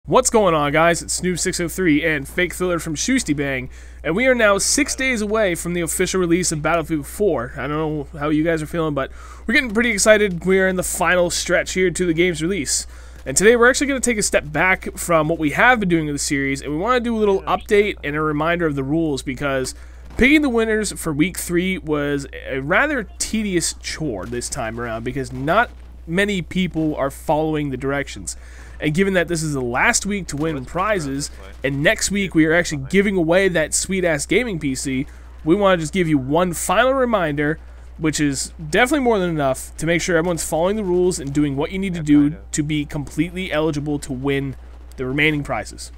What's going on, guys? It's Snoop603 and Fake Thriller from Shustybang, and we are now 6 days away from the official release of Battlefield 4. I don't know how you guys are feeling, but we're getting pretty excited. We are in the final stretch here to the game's release. And today we're actually going to take a step back from what we have been doing in the series, and we want to do a little update and a reminder of the rules, because picking the winners for Week 3 was a rather tedious chore this time around, because not many people are following the directions. And given that this is the last week to win prizes, and next week we are actually giving away that sweet-ass gaming PC, we want to just give you one final reminder, which is definitely more than enough, to make sure everyone's following the rules and doing what you need to do to be completely eligible to win the remaining prizes.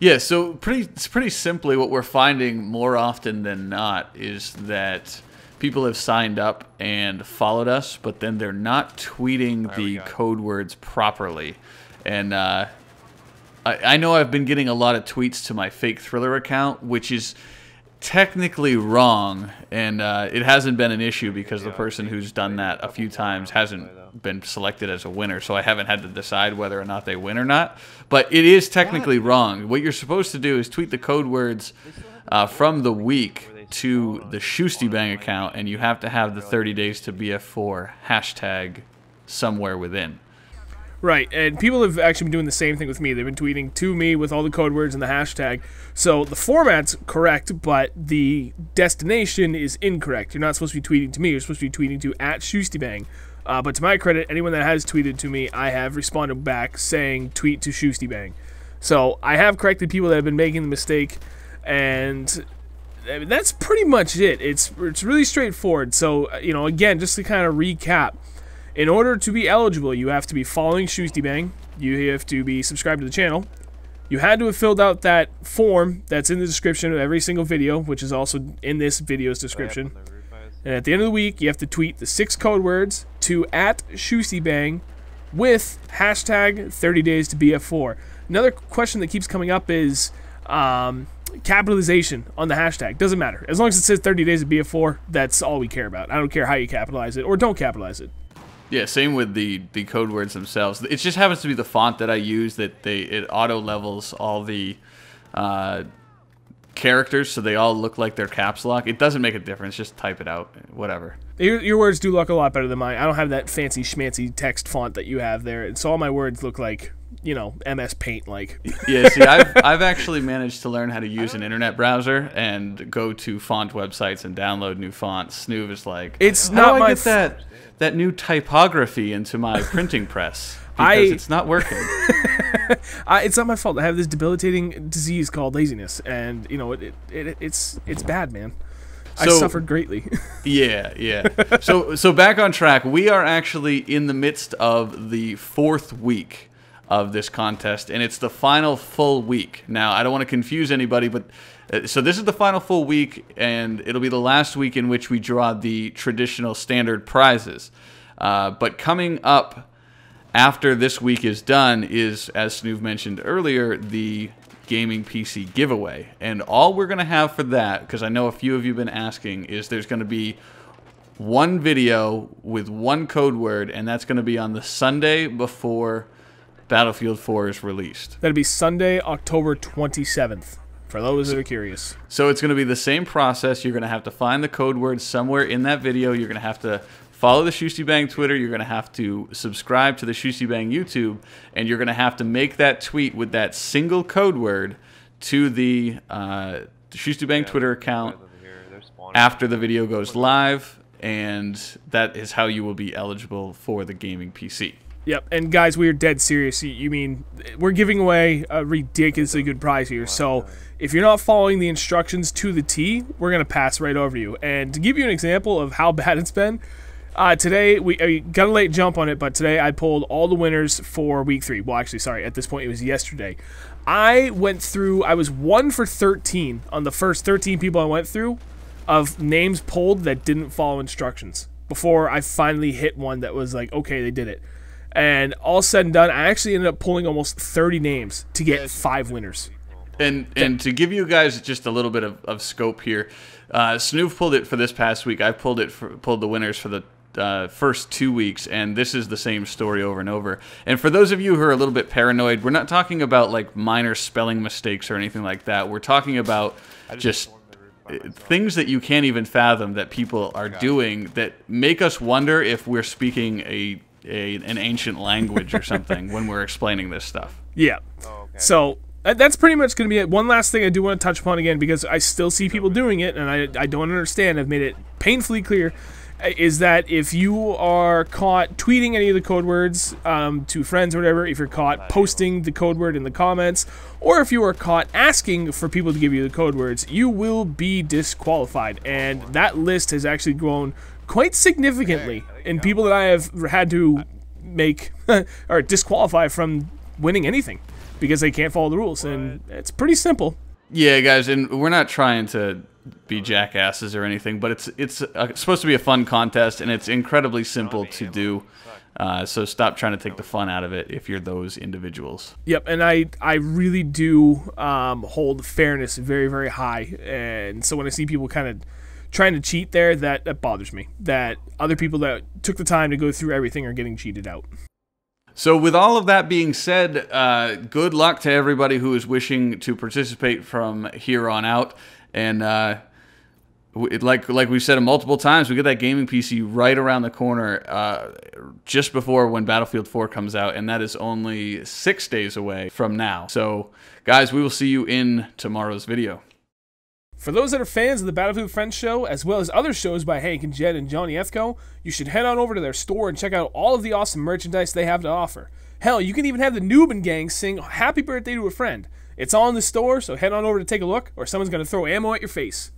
Yeah, so pretty simply, what we're finding more often than not is that people have signed up and followed us, but then they're not tweeting the code words properly. And I know I've been getting a lot of tweets to my Fake Thriller account, which is technically wrong, and it hasn't been an issue because the person who's done that a few times hasn't been selected as a winner, so I haven't had to decide whether or not they win or not. But it is technically wrong. What you're supposed to do is tweet the code words from the week to the Shustybang account, and you have to have the 30 days to BF4 hashtag somewhere within. Right, and people have actually been doing the same thing with me. They've been tweeting to me with all the code words and the hashtag. So the format's correct, but the destination is incorrect. You're not supposed to be tweeting to me. You're supposed to be tweeting to @Shustybang. But to my credit, anyone that has tweeted to me, I have responded back saying tweet to Shustybang. So I have corrected people that have been making the mistake, and I mean, that's pretty much it. It's really straightforward. So, you know, again, just to kind of recap, in order to be eligible, you have to be following Shustybang, you have to be subscribed to the channel, you had to have filled out that form that's in the description of every single video, which is also in this video's description, and at the end of the week, you have to tweet the 6 code words to @Shustybang with hashtag 30 days to BF4. Another question that keeps coming up is capitalization on the hashtag. Doesn't matter. As long as it says 30 days to BF4, that's all we care about. I don't care how you capitalize it or don't capitalize it. Yeah, same with the code words themselves. It just happens to be the font that I use that it auto levels all the characters so they all look like they're caps lock. It doesn't make a difference. Just type it out. Whatever. Your words do look a lot better than mine. I don't have that fancy schmancy text font that you have there, and so all my words look like, you know, MS Paint like. Yeah, see, I've actually managed to learn how to use an internet browser and go to font websites and download new fonts. Snoov is like, it's how not do I my get that new typography into my printing press, because it's not working. It's not my fault. I have this debilitating disease called laziness, and you know it's bad, man. I suffered greatly. Yeah. So back on track. We are actually in the midst of the 4th week of this contest, and it's the final full week. Now, I don't want to confuse anybody, but so this is the final full week, and it'll be the last week in which we draw the traditional standard prizes. But coming up after this week is done is, as Snoov mentioned earlier, the gaming PC giveaway. And all we're going to have for that, because I know a few of you have been asking, is there's going to be one video with one code word, and that's going to be on the Sunday before Battlefield 4 is released. That'll be Sunday, October 27th. For those that are curious. So it's going to be the same process. You're going to have to find the code word somewhere in that video. You're going to have to follow the Shustybang Twitter. You're going to have to subscribe to the Shustybang YouTube. And you're going to have to make that tweet with that single code word to the Shustybang Twitter account after the video goes live. And that is how you will be eligible for the gaming PC. Yep, and guys, we are dead serious. You mean, we're giving away a ridiculously good prize here, so if you're not following the instructions to the T, we're going to pass right over you. And to give you an example of how bad it's been, today, we got a late jump on it, but today I pulled all the winners for Week 3. Well, actually, sorry, at this point it was yesterday. I went through, I was 1 for 13 on the first 13 people I went through of names pulled that didn't follow instructions before I finally hit one that was like, okay, they did it. And all said and done, I actually ended up pulling almost 30 names to get 5 winners. And to give you guys just a little bit of scope here, Snoov pulled it for this past week. I pulled the winners for the first 2 weeks, and this is the same story over and over. And for those of you who are a little bit paranoid, we're not talking about like minor spelling mistakes or anything like that. We're talking about just things that you can't even fathom that people are doing that make us wonder if we're speaking an ancient language or something when we're explaining this stuff. Yeah. So that's pretty much going to be it. One last thing I do want to touch upon again, because I still see people doing it, and I don't understand. I've made it painfully clear, is that if you are caught tweeting any of the code words to friends or whatever, if you're caught posting the code word in the comments, or if you are caught asking for people to give you the code words, you will be disqualified. And that list has actually grown quite significantly in people that I have had to make or disqualify from winning anything because they can't follow the rules. And it's pretty simple. Yeah, guys, and we're not trying to be jackasses or anything, but it's supposed to be a fun contest, and it's incredibly simple to do. So stop trying to take the fun out of it if you're those individuals. Yep, and I really do hold fairness very, very high. And so when I see people kind of trying to cheat there, that bothers me. That other people that took the time to go through everything are getting cheated out. So with all of that being said, good luck to everybody who is wishing to participate from here on out. And like we've said multiple times, we get that gaming PC right around the corner just before when Battlefield 4 comes out, and that is only 6 days away from now. So, guys, we will see you in tomorrow's video. For those that are fans of the Battlefield Friends show, as well as other shows by Hank and Jed and Johnny Ethko, you should head on over to their store and check out all of the awesome merchandise they have to offer. Hell, you can even have the Noobin Gang sing Happy Birthday to a Friend. It's all in the store, so head on over to take a look, or someone's going to throw ammo at your face.